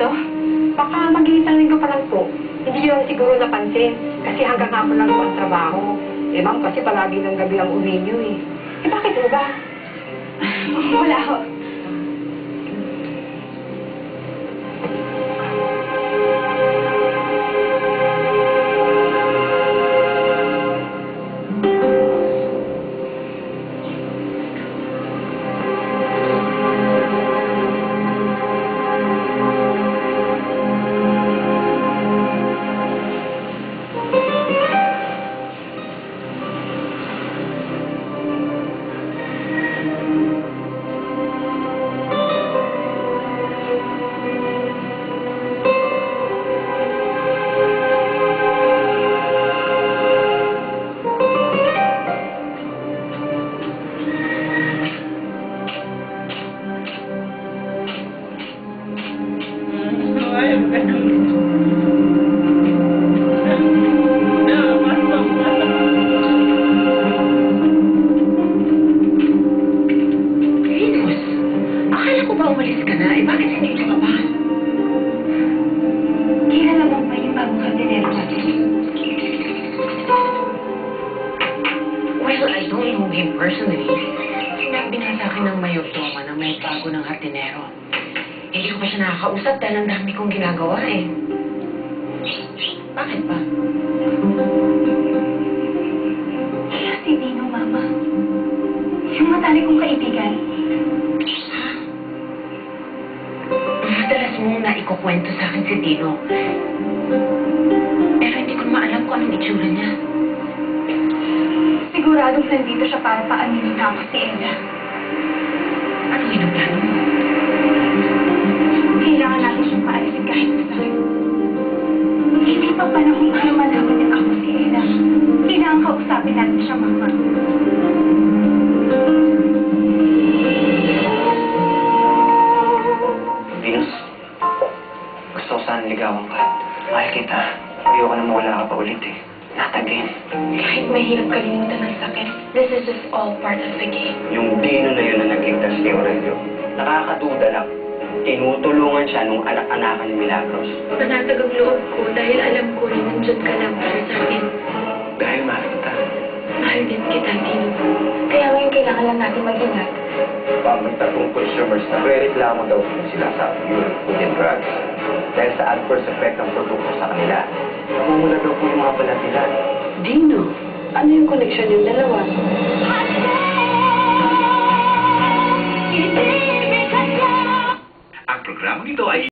dito? Baka mag-iisang linggo pa lang po. Hindi yun siguro napansin. Kasi hanggang hapon lang po ang trabaho. Eh, ma'am, kasi palagi ng gabi ang uwi niyo eh. Eh, bakit po ba? Wala ho. Akala ko ba umalis ka na? Eh, bakit sinito ka pa? Kilala mo ba yung bagong hardinero natin? Well, I don't know him personally. Sinabi nga sa akin ng mayordomo na may bago ng hardinero. Hindi ko pa siya nakakausap dahil ang dami kong ginagawa eh. Bakit ba? Kaya si Dino, Mama. Yung matali kong kaibigan. Madalas mong naikukwento sa akin si Dino. Pero hindi ko maalam kung anong itsura niya. Siguradong nandito siya para paaminin ako si Ella. Ano yun ang plano mo? Kailangan natin siyang paalisin kahit masakit. Hindi pa panahon para malaman niya ako si Ella. Kailangan kausapin natin siya, Mama. Venus, gusto ko sana ligawan ka. Mahal kita. Ayoko na mawala ka pa ulit eh. Not again. Kahit mahirap kalimutan ng sakit, this is just all part of the game. Yung Dino na yun na nagligtas kay Aurelio, nakakaduda lang. Tinutulungan siya nung anak-anakan ni Milagros. Panatag ang loob ko dahil alam ko rin nandyan ka lang para sa akin. Dahil mahal kita. Mahal din kita, Dino. Kaya ngayon kailangan lang natin mag-ingat. May tatong consumers na reklamo daw sila sa Europe Food and Drugs. Dahil sa adverse effect ng produkto sa kanila. Namumula daw po yung mga palatilan. Dino, ano yung connection yung dalawa? Ang programang ito ay